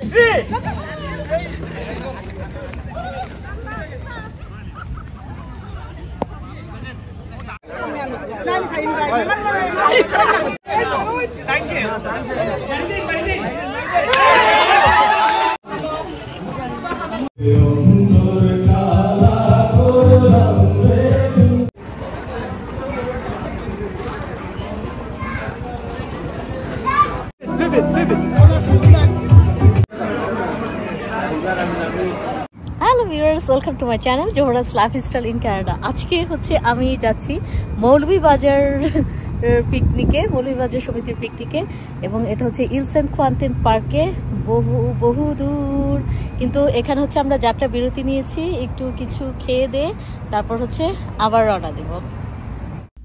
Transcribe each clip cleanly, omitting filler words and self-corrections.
Hello viewers, welcome to my channel Zohra's lifestyle in Canada. আজকে হচ্ছে আমি যাচ্ছি মৌলভীবাজার পিকনিকে, মৌলভীবাজার সমিতির পিকনিকে, এবং এটা হচ্ছে ইল সেন্ট কোয়ান্টিন পার্কে, বহু দূর। কিন্তু এখানে হচ্ছে আমরা যাত্রা বিরতি নিয়েছি, একটু কিছু খেয়ে দিয়ে তারপর হচ্ছে আবার রওনা দেব।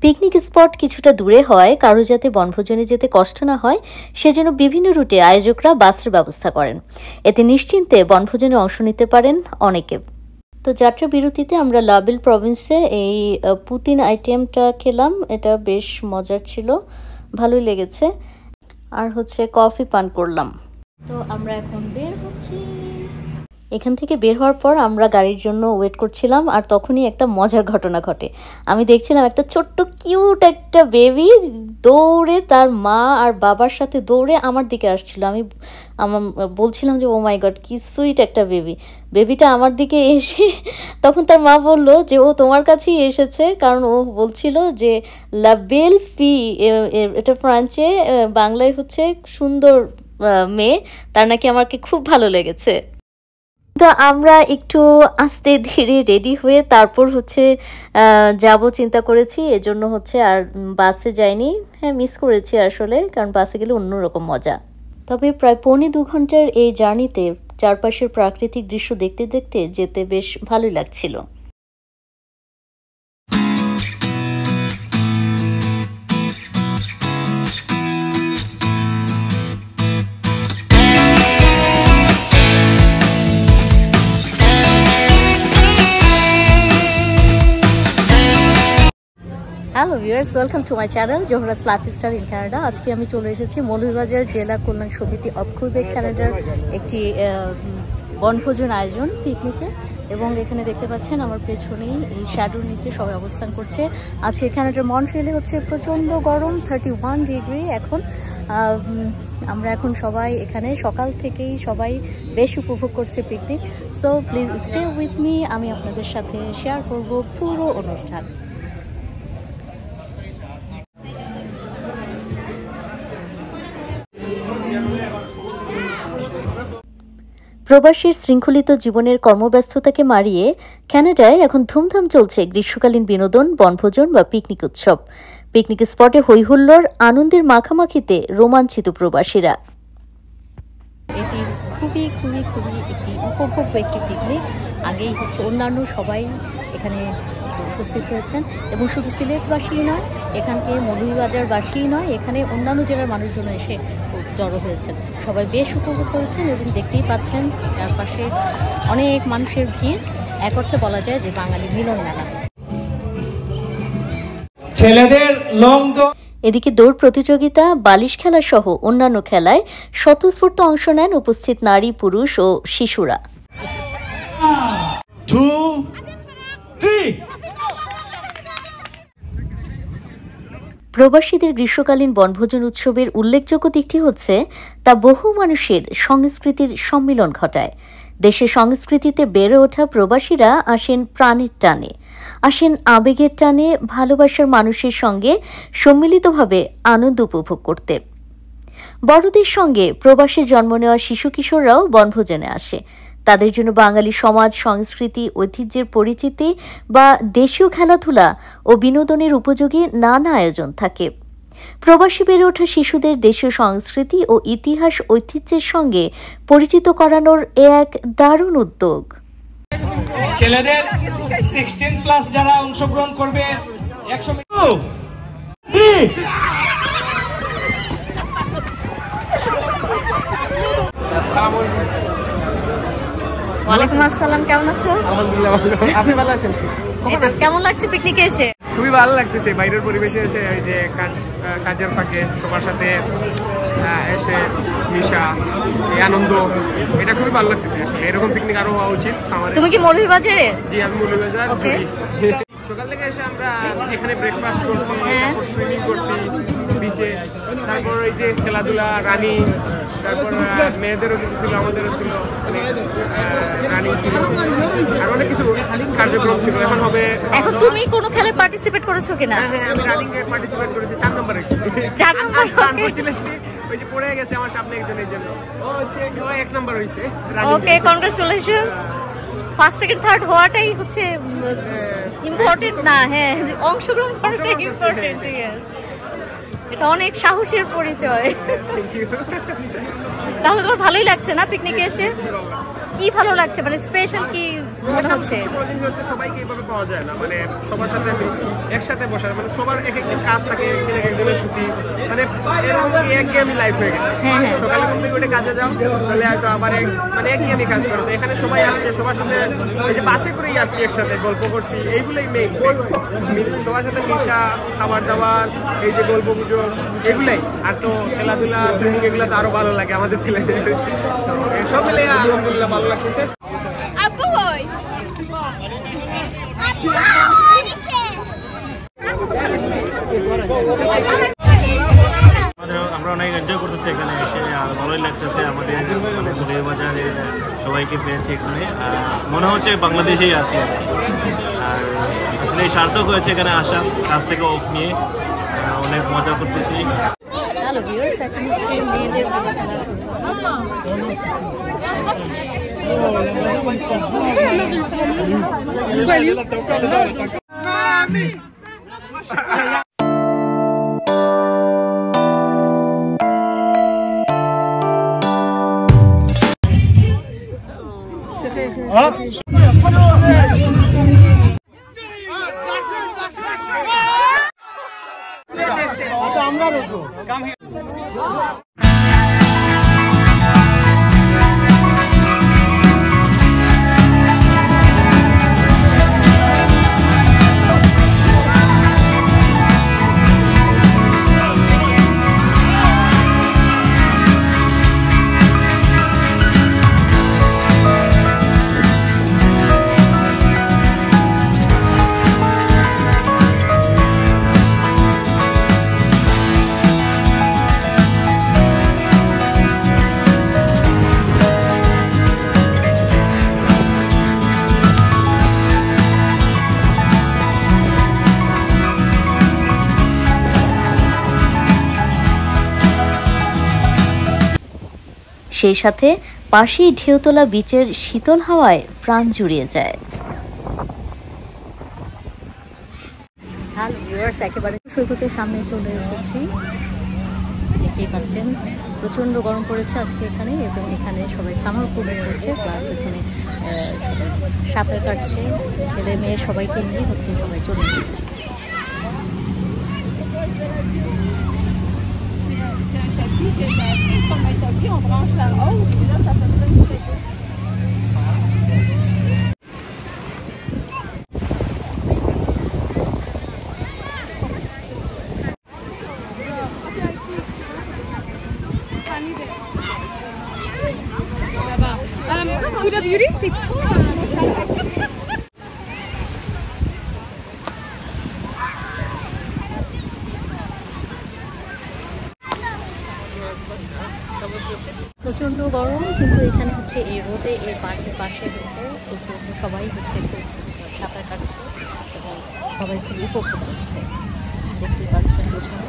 পিকনিক স্পট কিছুটা দূরে হয়, কারো যাতে বনভোজনে যেতে কষ্ট না হয় সেজন্য বিভিন্ন রুটে আয়োজকরা বাসের ব্যবস্থা করেন। এতে নিশ্চিন্তে বনভোজনে অংশ নিতে পারেন অনেকে। তো যাত্রা বিরতিতে আমরা লাবেল প্রভিন্সে এই পুতিন আইটেমটা খেলাম, এটা বেশ মজার ছিল, ভালোই লেগেছে। আর হচ্ছে কফি পান করলাম। তো আমরা এখন বের হচ্ছি। এখান থেকে বের হওয়ার পর আমরা গাড়ির জন্য ওয়েট করছিলাম, আর তখনই একটা মজার ঘটনা ঘটে। আমি দেখছিলাম একটা ছোট্ট কিউট একটা বেবি দৌড়ে তার মা আর বাবার সাথে দৌড়ে আমার দিকে আসছিল। আমি বলছিলাম যে ও মাই গড, কি সুইট একটা বেবি। বেবিটা আমার দিকে এসে তখন তার মা বলল যে ও তোমার কাছেই এসেছে, কারণ ও বলছিল যে লাবেল ফি, এটা ফ্রান্সে, বাংলায় হচ্ছে সুন্দর মেয়ে, তার নাকি আমাকে খুব ভালো লেগেছে। তো আমরা একটু আস্তে ধীরে রেডি হয়ে তারপর হচ্ছে যাব চিন্তা করেছি, এজন্য হচ্ছে আর বাসে যাইনি। হ্যাঁ, মিস করেছি আসলে, কারণ বাসে গেলে অন্যরকম মজা। তবে প্রায় 1.25 ঘন্টার এই জার্নিতে চারপাশের প্রাকৃতিক দৃশ্য দেখতে দেখতে যেতে বেশ ভালোই লাগছিল। Hello viewers, welcome to my channel Zohra's lifestyle in Canada. আজকে আমি চলে এসেছি মৌলভীবাজার জেলা কল্যাণ সমিতি অফ কুইবেক কানাডার একটি বনভোজন আয়োজন পিকনিকে, এবং এখানে দেখতে পাচ্ছেন আমার পেছনেই এই শ্যাডোর নিচে সবাই অবস্থান করছে। আজকে কানাডার মন্ট্রিয়ালে হচ্ছে প্রচণ্ড গরম, 31 ডিগ্রি এখন। আমরা এখন সবাই এখানে সকাল থেকেই সবাই বেশ উপভোগ করছে picnic. So please stay with me, আমি আপনাদের সাথে শেয়ার করব পুরো অনুষ্ঠান। প্রবাসীর শৃঙ্খলিত জীবনের কর্মব্যস্ততাকে মারিয়ে কানাডায় এখন ধুমধাম চলছে গ্রীষ্মকালীন বিনোদন, বনভোজন বা পিকনিক উৎসব। পিকনিক স্পটে হৈহুল্লোড়, আনন্দের মাখামাখিতে রোমাঞ্চিত প্রবাসীরা। এটি খুবই খুবই খুবই একটি উপভোগ্য একটি পিকনিক। আগেই হচ্ছে অন্যান্য সবাই এখানে উপস্থিত হয়েছেন, এবং শুধু সিলেটবাসী নয়, এখানকে মৌলভীবাজারবাসী নয়, এখানে অন্যান্য জেলার মানুষজন এসে জড়ো হয়েছেন। সবাই বেশ উপভোগ করেছেন, এবং দেখতেই পাচ্ছেন চারপাশে অনেক মানুষের ভিড়। এক অর্থে বলা যায় যে বাঙালি মিলন মেলা। ছেলেদের লং দৌড়, এদিকে দৌড় প্রতিযোগিতা, বালিশ খেলা সহ অন্যান্য খেলায় স্বতঃস্ফূর্ত অংশ নেন উপস্থিত নারী, পুরুষ ও শিশুরা। 2, 3 প্রবাসীদের গ্রীষ্মকালীন বনভোজন উৎসবের উল্লেখযোগ্য দিকটি হচ্ছে তা বহু মানুষের সংস্কৃতির সম্মিলন ঘটায়। দেশের সংস্কৃতিতে বেড়ে ওঠা প্রবাসীরা আসেন প্রাণের টানে, আসেন আবেগের টানে, ভালোবাসার মানুষের সঙ্গে সম্মিলিতভাবে আনন্দ উপভোগ করতে। বড়দের সঙ্গে প্রবাসে জন্ম নেওয়া শিশু কিশোররাও বনভোজনে আসে। তাদের জন্য বাঙালি সমাজ, সংস্কৃতি, ঐতিহ্যের পরিচিতি বা দেশীয় খেলাধুলা ও বিনোদনের উপযোগী নানা আয়োজন থাকে। প্রবাসী বেড়ে ওঠা শিশুদের দেশীয় সংস্কৃতি ও ইতিহাস, ঐতিহ্যের সঙ্গে পরিচিত করানোর এক দারুণ উদ্যোগ। ছেলেদের 16 প্লাস যারা অংশগ্রহণ করবে 100 মিটার। ওয়ালাইকুম আসসালাম, কেমন আছো? আলহামদুলিল্লাহ ভালো। আপনি ভালো আছেন? কেমন লাগছে পিকনিকে এসে? খুবই ভালো লাগতেছে, বাইরের পরিবেশে এসে, এই যে কাজের ফাঁকে সবার সাথে এসে মিশা এই আনন্দ, এটা খুবই ভালো লাগতেছে আসলে। এরকম পিকনিক আরো হওয়া উচিত। তুমি কি মৌলভীবাজারে? জি, আমি মৌলভীবাজার। সকাল থেকে এসে আমরা এখানে ব্রেকফাস্ট করছি, তারপর সুইমিং করছি বিচে, তারপর এই যে খেলাধুলা, রানিং, তারপর মেয়েদেরও কিছু ছিল, আমাদেরও ছিল, রানিং ছিল, আর অনেক কিছু কার্যক্রম ছিল। এখন তুমি কোনো খেলায় পার্টিসিপেট করেছো কিনা? হ্যাঁ, আমি রানিং এ পার্টিসিপেট করেছি, 4 নম্বরে। 4 নম্বর ওই যে পড়ে গেছে আমার সামনে একজনের জন্য, ও হচ্ছে 1 নম্বর হইছে। ওকে, কংগ্রাচুলেশনস। ফার্স্ট সেকেন্ড থার্ড হওয়াটাই হচ্ছে ইম্পর্টেন্ট না, হ্যাঁ অংশগ্রহণ করাটাই ইম্পর্টেন্ট। এটা অনেক সাহসের পরিচয়। তাহলে তোমার ভালোই লাগছে না পিকনিকে এসে? কি ভালো লাগছে, মানে স্পেশাল কি মনে হচ্ছে? সবাইকে এইভাবে পাওয়া যায় না, মানে সবার সাথে একসাথে বসা, মানে সবার এক একটা কাজ থাকে, একজনের ছুটি, মানে একঘেয়েমি লাইফ হয়ে গেছে। সকালে ঘুম থেকে উঠে কাজে যাও, তাহলে হয়তো আবার মানে একঘেয়েমি কাজ করো। এখানে সবাই আসছে, সবার সাথে এই যে বাসে করেই আসছি, একসাথে গল্প করছি, এইগুলোই মেইন। সবার সাথে মিশা, খাবার দাবার, এই যে গল্প গুজব, এগুলাই। আর তো খেলাধুলা, সুইমিং, এগুলো তো আরো ভালো লাগে আমাদের ছেলেদের। সব মিলে আলহামদুলিল্লাহ ভালো লাগতেছে। আমরা অনেক এনজয় করতেছি এখানে এসে, আর ভালোই লাগতেছে। আমাদের মানে মৌলভীবাজারে সবাইকে পেয়েছি এখানে, মনে হচ্ছে বাংলাদেশেই আছি আর কি। আর আসলে সার্থক হয়েছে এখানে আসা, কাজ থেকে অফ নিয়ে অনেক মজা করতেছি। হ্যালো ভিউয়ার্স, এখন হচ্ছে মেয়েদের সেই সাথে পাশেই ঢেউতলা বিচের শীতল হাওয়ায় প্রাণ জুড়িয়ে যায়। হ্যালো ভিউয়ার্স, একেবারে সৈকতের সামনে চলে এসেছি। দেখতেই পাচ্ছেন প্রচণ্ড গরম পড়েছে আজকে এখানে, এবং এখানে সবাই সামার উপভোগ করছে, প্লাস এখানে সাঁতার কাটছে, ছেলে মেয়ে সবাইকে নিয়ে হচ্ছে সবাই চলে এসেছে। Huda Beauty, c'est quoi? প্রচন্ড গরম, কিন্তু এখানে হচ্ছে এই রোদে এই পার্কের পাশে হচ্ছে সবাই হচ্ছে খুব সাঁতার কাটছে এবং সবাই খুব উপভোগ করছে। দেখতেই পাচ্ছেন পেছনে।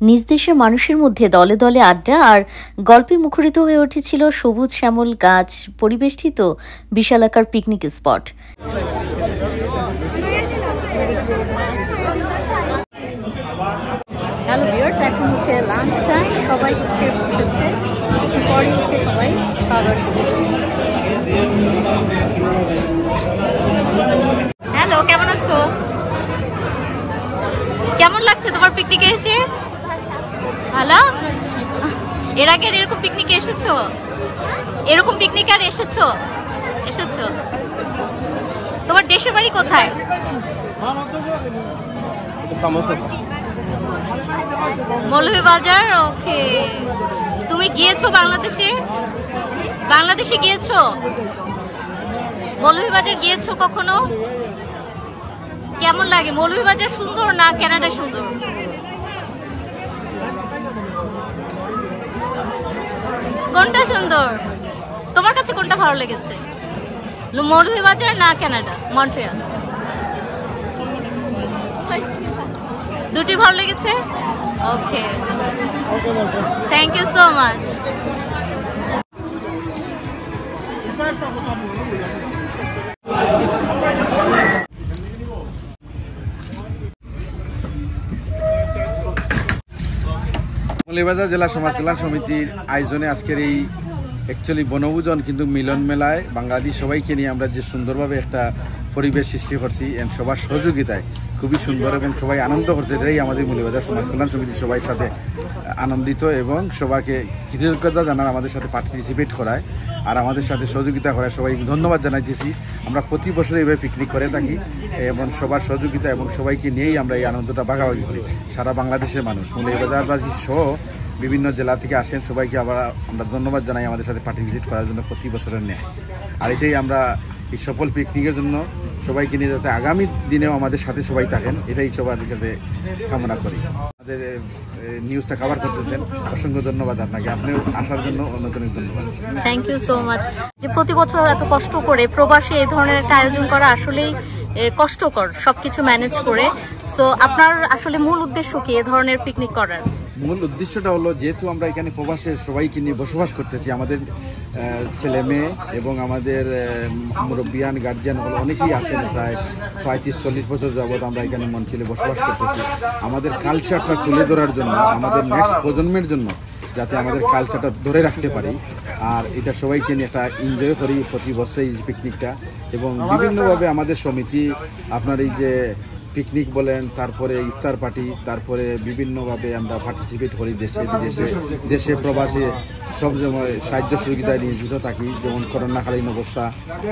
নিজ দেশের মানুষের মধ্যে দলে দলে আড্ডা আর গল্পে মুখরিত হয়ে উঠেছিল সবুজ শ্যামল গাছ পরিবেষ্টিত বিশালাকার পিকনিক স্পট। হ্যালো ভিউয়ার্স, এখন হচ্ছে লাঞ্চ টাইম, সবাই হচ্ছে বসেছে, একটু পরে হচ্ছে সবাই খাওয়া দাওয়া শুরু করবে। হ্যালো, কেমন আছো? কেমন লাগছে তোমার পিকনিকে এসে? ভালো? এর আগে এরকম পিকনিকে এসেছো? এরকম পিকনিকে আর এসেছো? তোমার দেশের বাড়ি কোথায়? মৌলভীবাজার। ওকে, তুমি গিয়েছো বাংলাদেশে? বাংলাদেশে গিয়েছো? মৌলভীবাজার গিয়েছো কখনো? কেমন লাগে? মৌলভীবাজার সুন্দর না কানাডা সুন্দর? কোনটা সুন্দর? তোমার কাছে কোনটা ভালো লেগেছে, মৌলভীবাজার না কানাডা মন্ট্রিয়াল? দুটি ভালো লেগেছে। Okay, thank you so much. Moulvibazar জেলা সমাজ কল্যাণ সমিতির আয়োজনে আজকের এই অ্যাকচুয়ালি বনভোজন কিন্তু মিলন মেলায় বাঙালি সবাইকে নিয়ে আমরা যে সুন্দরভাবে একটা পরিবেশ সৃষ্টি করছি এন্ড সবার সহযোগিতায় খুবই সুন্দর এবং সবাই আনন্দ করতে, এটাই আমাদের মৌলভীবাজার সমাজ কল্যাণ সমিতি সবাই সাথে আনন্দিত এবং সবাইকে কৃতজ্ঞতা জানার আমাদের সাথে পার্টিসিপেট করায় আর আমাদের সাথে সহযোগিতা করায় সবাই ধন্যবাদ জানাইতেছি। আমরা প্রতি বছর এইভাবে পিকনিক করে থাকি এবং সবার সহযোগিতা এবং সবাইকে নিয়েই আমরা এই আনন্দটা ভাগাভাগি করি। সারা বাংলাদেশের মানুষ মৌলভীবাজারবাসী সহ বিভিন্ন জেলা থেকে আসেন, সবাইকে আবার আমরা ধন্যবাদ জানাই আমাদের সাথে পার্টিসিপেট করার জন্য প্রতি বছরের নেয়। আর এটাই আমরা এই সফল পিকনিকের জন্য সবাইকে নিয়ে যাতে আগামী দিনেও আমাদের সাথে সবাই থাকেন, এটাই সবার সাথে কামনা করি। আমাদের নিউজটা কভার করতেছেন, অসংখ্য ধন্যবাদ আপনাকে, আপনিও আসার জন্য অনেক অনেক ধন্যবাদ। Thank you so much. যে প্রতি বছর এত কষ্ট করে প্রবাসী এই ধরনের একটা আয়োজন করা আসলেই কষ্টকর, সবকিছু ম্যানেজ করে। সো আপনার আসলে মূল উদ্দেশ্য কি এ ধরনের পিকনিক করার? মূল উদ্দেশ্যটা হলো, যেহেতু আমরা এখানে প্রবাসের সবাইকে নিয়ে বসবাস করতেছি, আমাদের ছেলে মেয়ে এবং আমাদের মুরব্বিয়ান গার্জিয়ান হলো অনেকেই আছেন, প্রায় 35-40 বছর যাবৎ আমরা এখানে মন্ট্রিয়ালে বসবাস করতেছি। আমাদের কালচারটা তুলে ধরার জন্য, আমাদের নেক্সট প্রজন্মের জন্য যাতে আমাদের কালচারটা ধরে রাখতে পারি, আর এটা সবাইকে নিয়ে একটা এনজয় করি প্রতি বছর এই পিকনিকটা। এবং বিভিন্নভাবে আমাদের সমিতি আপনার এই যে পিকনিক বলেন, তারপরে ইফতার পার্টি, তারপরে বিভিন্নভাবে আমরা পার্টিসিপেট করি দেশে বিদেশে, দেশে প্রবাসে সব সময় সাহায্য সুবিধায় নিয়োজিত থাকি। যেমন করোনাকালীন অবস্থা,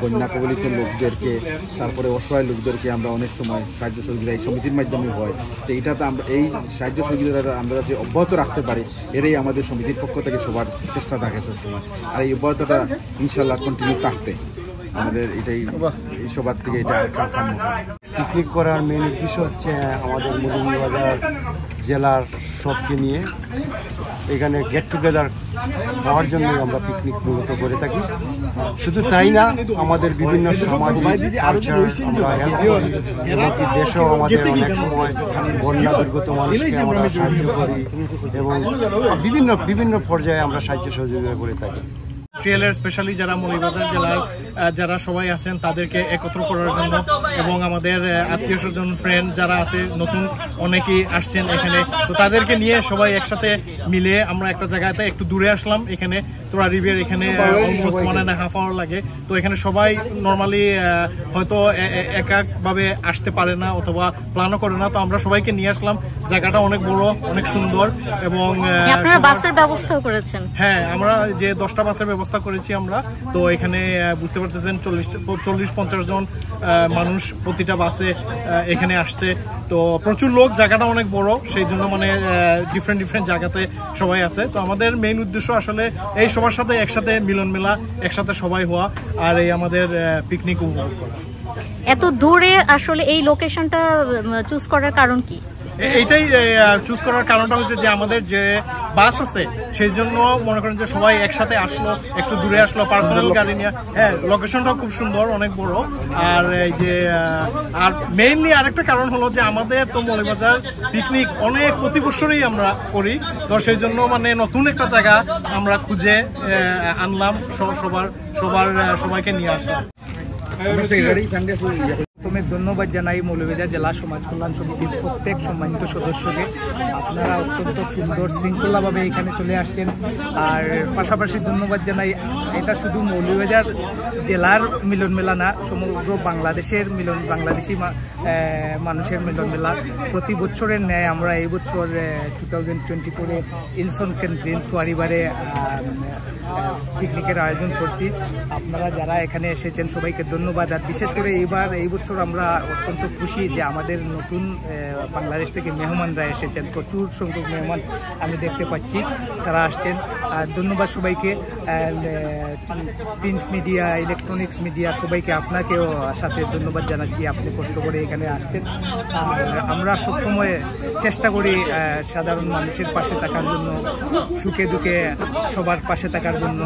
বন্যা কবলিত লোকদেরকে, তারপরে অসহায় লোকদেরকে আমরা অনেক সময় সাহায্য সুবিধা এই সমিতির মাধ্যমে হয়। তো এইটাতে আমরা এই সাহায্য সুবিধাটা আমরা যাতে অব্যাহত রাখতে পারি, এটাই আমাদের সমিতির পক্ষ থেকে সবার চেষ্টা থাকে সবসময়। আর এই অব্যাহতটা ইনশাল্লাহ কন্টিনিউ থাকতে আমাদের এটাই সবার থেকে এটা কাম্য। পিকনিক করার মেন উদ্দেশ্য হচ্ছে আমাদের মৌলভীবাজার জেলার সবকে নিয়ে এখানে গেট টুগেদার হওয়ার জন্যই আমরা পিকনিক মূলত করে থাকি। শুধু তাই না, আমাদের বিভিন্ন সামাজিক কালচার আমরা হেল্প করি এবং কি দেশেও আমাদের অনেক সময় বন্যা দুর্গত মানুষকে আমরা সাহায্য করি এবং বিভিন্ন পর্যায়ে আমরা সাহায্য সহযোগিতা করে থাকি। ট্রেলের স্পেশালি যারা মৌলভীবাজার জেলার যারা সবাই আছেন তাদেরকে একত্র করার জন্য এবং আমাদের আত্মীয় স্বজন ফ্রেন্ড যারা আছে নতুন অনেকেই আসছেন এখানে, তো তাদেরকে নিয়ে সবাই একসাথে মিলে আমরা একটা জায়গাতে একটু দূরে আসলাম। এখানে তোরা রিভিয়ার এখানে অলমোস্ট 1.5 hour লাগে। তো এখানে সবাই নর্মালি হয়তো একভাবে আসতে পারে না অথবা প্ল্যানও করে না, তো আমরা সবাইকে নিয়ে আসলাম। জায়গাটা অনেক বড়, অনেক সুন্দর এবং আপনারা বাসের ব্যবস্থাও করেছেন? হ্যাঁ, আমরা যে 10টা বাসের ব্যবস্থা করেছি আমরা। তো এখানে বুঝতে পারতেছেন 40-50 জন মানুষ প্রতিটা বাসে এখানে আসছে। তো প্রচুর লোক, জায়গাটা অনেক বড়, সেই জন্য মানে ডিফারেন্ট জায়গাতে সবাই আছে। তো আমাদের মেইন উদ্দেশ্য আসলে এই সবার সাথে একসাথে মিলন মেলা, একসাথে সবাই হওয়া আর এই আমাদের পিকনিক উপভোগ করা। এত দূরে আসলে এই লোকেশনটা চুজ করার কারণ কি? এইটাই চুজ করার কারণটা হচ্ছে যে আমাদের যে বাস আছে সেই জন্য মনে করেন যে সবাই একসাথে আসলো, একটু দূরে আসলো পার্সোনাল গাড়ি নিয়ে। হ্যাঁ, লোকেশনটাও খুব সুন্দর, অনেক বড়। আর এই যে আর মেইনলি আরেকটা কারণ হলো যে আমাদের তো মৌলভীবাজার পিকনিক অনেক প্রতি বছরই আমরা করি, তো সেই জন্য মানে নতুন একটা জায়গা আমরা খুঁজে আনলাম, সবাইকে নিয়ে আসলাম। প্রথমে ধন্যবাদ জানাই মৌলভীবাজার জেলা সমাজ কল্যাণ সমিতির প্রত্যেক সম্মানিত সদস্যকে। আপনারা অত্যন্ত সুন্দর শৃঙ্খলাভাবে এখানে চলে আসছেন। আর পাশাপাশি ধন্যবাদ জানাই, এটা শুধু মৌলভীবাজার জেলার মিলন মেলা না, সমগ্র বাংলাদেশের বাংলাদেশি মানুষের মিলন মেলা। প্রতি বছরের ন্যায় আমরা এই বছর 2024-এ ইলসন ক্যান্টিন তোয়ারিবারে পিকনিকের আয়োজন করছি। আপনারা যারা এখানে এসেছেন সবাইকে ধন্যবাদ। আর বিশেষ করে এই বছর আমরা অত্যন্ত খুশি যে আমাদের নতুন বাংলাদেশ থেকে মেহমানরা এসেছেন, প্রচুর সংখ্যক মেহমান আমি দেখতে পাচ্ছি, তারা আসছেন। আর ধন্যবাদ সবাইকে, প্রিন্ট মিডিয়া, ইলেকট্রনিক্স মিডিয়া, সবাইকে আপনাকেও সাথে ধন্যবাদ জানাচ্ছি, আপনি কষ্ট করে এখানে আসছেন। আর আমরা সবসময় চেষ্টা করি সাধারণ মানুষের পাশে থাকার জন্য, সুখে দুঃখে সবার পাশে থাকার জন্য।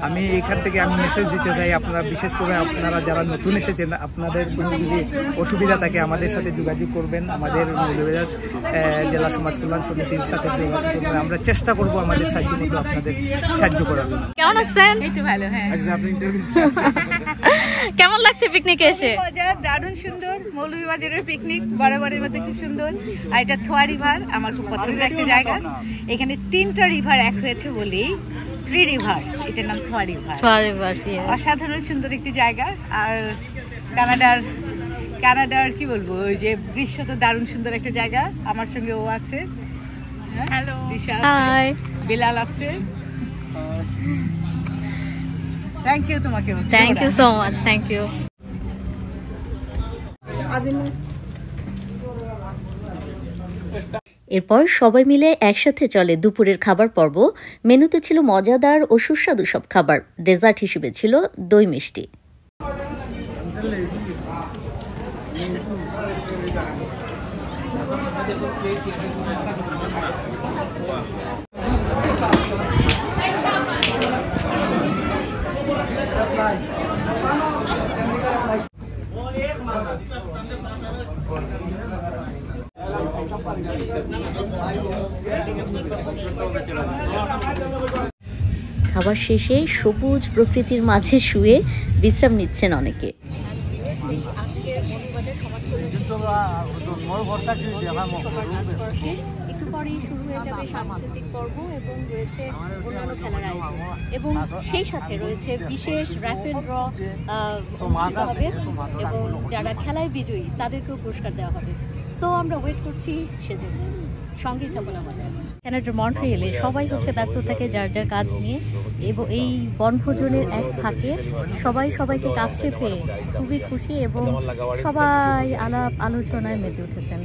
আমি এইখান থেকে মেসেজ দিতে চাই, আপনারা বিশেষ করে আপনারা যারা নতুন এসেছেন, আপনাদের কোনো যদি অসুবিধা থাকে আমাদের সাথে যোগাযোগ করবেন, আমাদের মৌলভীবাজার জেলা সমাজ কল্যাণ সমিতির সাথে যোগাযোগ করবেন। আমরা চেষ্টা করব আমাদের সাহায্য মতো আপনাদের সাহায্য করার জন্য। কেমন আছেন? এই তো ভালো। হ্যাঁ, কেমন লাগছে পিকনিকে এসে? দারুণ সুন্দর। মৌলভীবাজারের পিকনিক বরাবরের মধ্যে খুব সুন্দর। আর এটা থোয়া রিভার, আমার খুব পছন্দের একটা জায়গা। এখানে 3টা রিভার এক হয়েছে বলেই 3 রিভার্স, এটার নাম থোয়া রিভার। অসাধারণ সুন্দর একটি জায়গা। আর কানাডার কি বলবো, ওই যে দৃশ্য তো দারুণ সুন্দর একটা জায়গা। আমার সঙ্গে ও আছে, হ্যালো, দিশা আছে, বিলাল আছে। থ্যাংক ইউ তোমাকে। Thank you so much, thank you. এরপর সবাই মিলে একসাথে চলে দুপুরের খাবার পর্ব। মেনুতে ছিল মজাদার ও সুস্বাদু সব খাবার। ডেজার্ট হিসেবে ছিল দই মিষ্টি। খাবার শেষে সবুজ প্রকৃতির মাঝে শুয়ে বিশ্রাম নিচ্ছেন অনেকে। একটু পরেই শুরু হয়ে যাবে সাংস্কৃতিক পর্ব এবং রয়েছে অন্যান্য খেলার আয়োজন, এবং সেই সাথে রয়েছে বিশেষ র্যাপিড ড্র অনুষ্ঠিত হবে এবং যারা খেলায় বিজয়ী তাদেরকেও পুরস্কার দেওয়া হবে। সো আমরা ওয়েট করছি সেজন্য, সঙ্গেই থাকুন আমাদের। কানাডার মন্ট্রিয়েলে সবাই ব্যস্ত থাকে যার যার কাজ নিয়ে, এবং এই বনভোজনের এক ফাঁকে সবাইকে কাছে পেয়ে খুবই খুশি এবং সবাই আলাপ আলোচনায় মেতে উঠেছেন।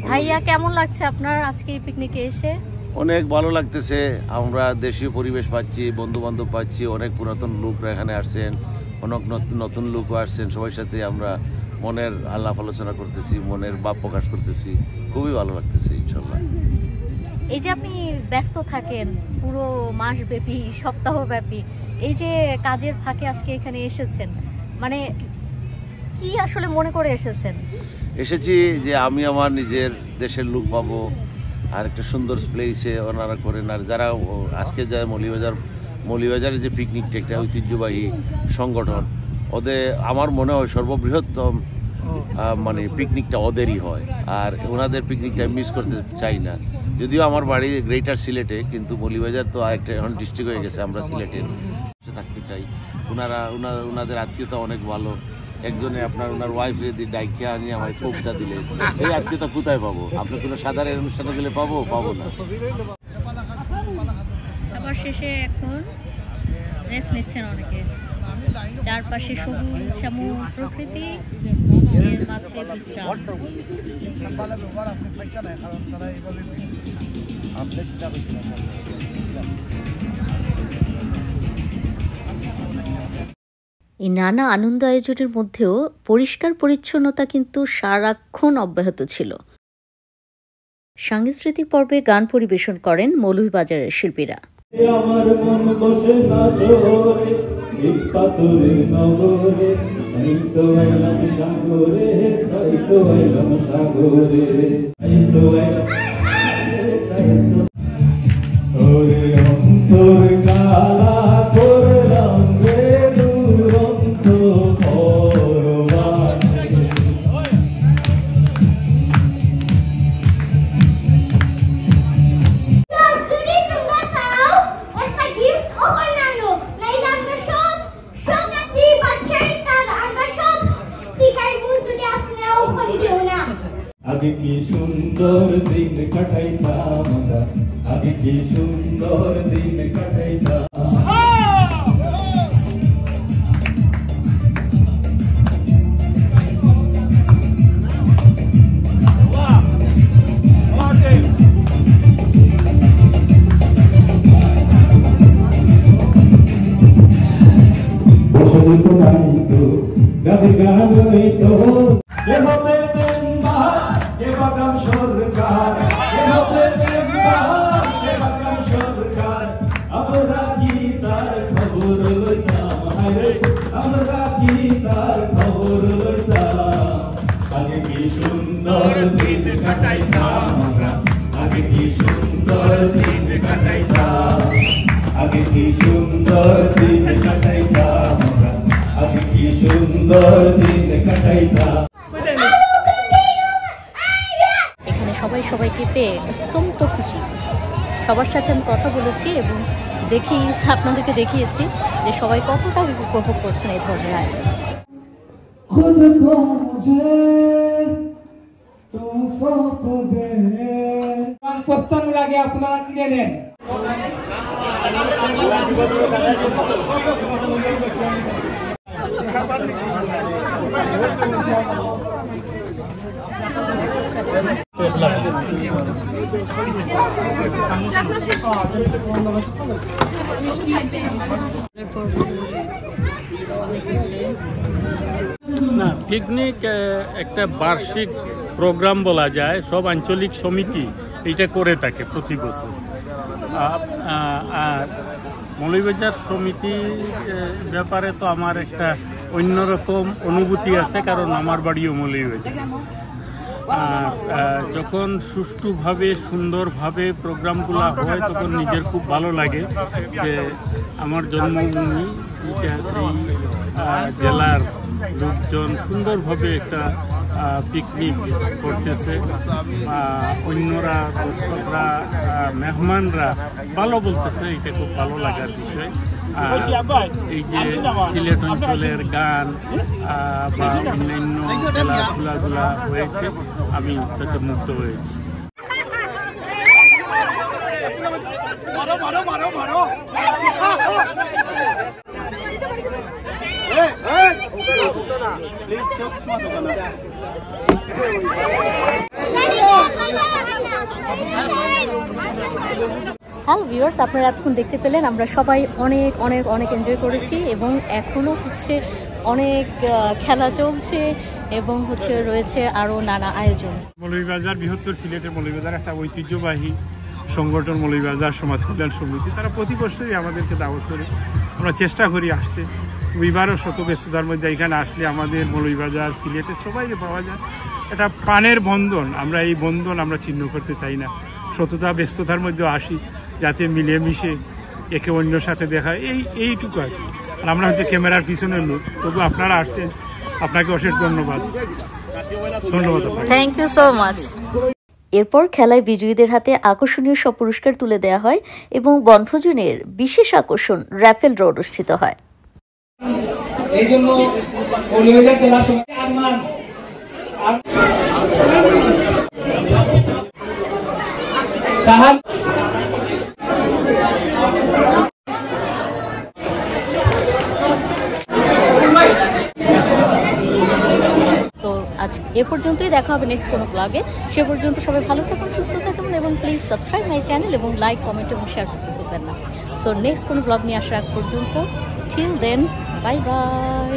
ভাইয়া, কেমন লাগছে আপনার আজকে এই পিকনিকে এসে? অনেক ভালো লাগতেছে। আমরা দেশীয় পরিবেশ পাচ্ছি, বন্ধু বান্ধব পাচ্ছি, অনেক পুরাতন লোকরা এখানে আসছেন, অনেক নতুন লোকও আসছেন। সবার সাথে আমরা মনের আলাপ আলোচনা করতেছি, মনের ভাব প্রকাশ করতেছি, খুবই ভালো লাগতেছে ইনশাল্লাহ। এই যে আপনি ব্যস্ত থাকেন পুরো মাসব্যাপী, সপ্তাহব্যাপী, এই যে কাজের ফাঁকে আজকে এখানে এসেছেন, মানে কি আসলে মনে করে এসেছেন? এসেছি যে আমি আমার নিজের দেশের লোক পাবো, আর একটা সুন্দর প্লেসে ওনারা করেন। আর যারা আজকে যায় মৌলভীবাজারের যে পিকনিকটা একটা ঐতিহ্যবাহী সংগঠন, ওদের আমার মনে হয় সর্ববৃহত্তম মানে পিকনিকটা ওদেরই হয়। আর ওনাদের পিকনিকটা মিস করতে চাই না। যদিও আমার বাড়ি গ্রেটার সিলেটে, কিন্তু মৌলভীবাজার তো আরেকটা এখন ডিস্ট্রিক্ট হয়ে গেছে, আমরা সিলেটের থাকতে চাই। ওনাদের আত্মীয়তা অনেক ভালো। একজনে ওনার ওয়াইফ যদি ডাইকে আনি আমার কোপটা দিলে, এই আত্মীয়তা কোথায় পাবো? আপনি কোনো সাধারণ অনুষ্ঠানে গেলে পাবো না। খাবার শেষে এখন রেস্ট নিচ্ছেন অনেকে। চারপাশে সবুজ শ্যামল প্রকৃতি, এর মাঝে বিশ্রাম। এই নানা আনন্দ আয়োজনের মধ্যেও পরিষ্কার পরিচ্ছন্নতা কিন্তু সারাক্ষণ অব্যাহত ছিল। সাংস্কৃতিক পর্বে গান পরিবেশন করেন মৌলভীবাজারের শিল্পীরা। আমার মন বসে না শহরে, এই পাথরের নগরে, এই তো এলাম সাগরে, এই তো এলাম সাগরে, এই তো ওরে অন্তর কালা করলাম রে। আগে কি সুন্দর দিন কাটাইতাম আমরা, আগে কি সুন্দর দিন কাটাইতাম। গাবে গান হইতো কে হবে মেম্বার কে বাগান সরকার, কে হবে মেম্বার কে বাগান সরকার, আমরা কি তার খবর লইতাম, হায়রে আমরা কি তার খবর লইতাম। আগে কি সুন্দর দিন কাটাইতাম আমরা, আগে কি সুন্দর দিন কাটাইতাম, আগে কি সুন্দর দিন কাটাইতাম আমরা, আগে কি সুন্দর দিন কাটাইতাম। এখানে সবাই সবাইকে পেয়ে অত্যন্ত খুশি। সবার সাথে আমি কথা বলেছি এবং আপনাদেরকে দেখিয়েছি যে সবাই কতটা উপভোগ করছেন এই ধরনের আয়োজন। প্রস্তাবের আগে আপনারা কিনে নেন। না, পিকনিক একটা বার্ষিক প্রোগ্রাম বলা যায়। সব আঞ্চলিক সমিতি এটা করে থাকে প্রতি বছর। আর মৌলভীবাজার সমিতির ব্যাপারে তো আমার একটা অন্যরকম অনুভূতি আছে, কারণ আমার বাড়িও মৌলভীবাজার। আর যখন সুষ্ঠুভাবে সুন্দরভাবে প্রোগ্রামগুলো হয় তখন নিজের খুব ভালো লাগে যে আমার জন্মভূমি যেটা সেই জেলার লোকজন সুন্দরভাবে একটা পিকনিক করতেছে, অন্যরা দর্শকরা মেহমানরা ভালো বলতেছে, এটা খুব ভালো লাগার বিষয়। এই যে সিলেট অঞ্চলের গান বা অন্যান্য খেলাধুলাগুলা হয়েছে, আমি তাতে মুগ্ধ হয়েছি। হ্যালো ভিউয়ার্স, আপনারা এতক্ষণ দেখতে পেলেন আমরা সবাই অনেক অনেক অনেক এনজয় করেছি এবং এখনও হচ্ছে অনেক খেলা চলছে এবং রয়েছে আরও নানা আয়োজন। মৌলভীবাজার বৃহত্তর সিলেটের মৌলভীবাজার একটা ঐতিহ্যবাহী সংগঠন মৌলভীবাজার সমাজ কল্যাণ সমিতি, তারা প্রতি বছরই আমাদেরকে দাওয়াত করে, আমরা চেষ্টা করি আসতে। রবিবারও শত ব্যস্ততার মধ্যে এখানে আসলে আমাদের মৌলভীবাজার সিলেটের সবাইকে পাওয়া যায়। এটা প্রাণের বন্ধন, আমরা এই বন্ধন আমরা ছিন্ন করতে চাই না। শততা ব্যস্ততার মধ্যে আসি যাতে মিলেমিশে একে অন্যর সাথে দেখা, এইটুকু আর কি। আর আমরা হচ্ছে ক্যামেরার পিছনের লোক, তবু আপনারা আসছেন, আপনাকে অশেষ ধন্যবাদ। Thank you so much. এরপর খেলায় বিজয়ীদের হাতে আকর্ষণীয় সব পুরস্কার তুলে দেওয়া হয় এবং বনভোজনের বিশেষ আকর্ষণ র্যাফেল ড্র অনুষ্ঠিত হয়। এই জন্য মৌলভীবাজার জেলা সমিতি আরমান সাহাব আজ এ পর্যন্তই, দেখা হবে নেক্সট কোনো ব্লগে। সে পর্যন্ত সবাই ভালো থাকুন, সুস্থ থাকুন এবং প্লিজ সাবস্ক্রাইব মাই চ্যানেল এবং লাইক, কমেন্ট এবং শেয়ার করতে ভুলবেন না। সো নেক্সট কোনো ব্লগ নিয়ে আসার আগ পর্যন্ত, টিল দেন, বাই বাই।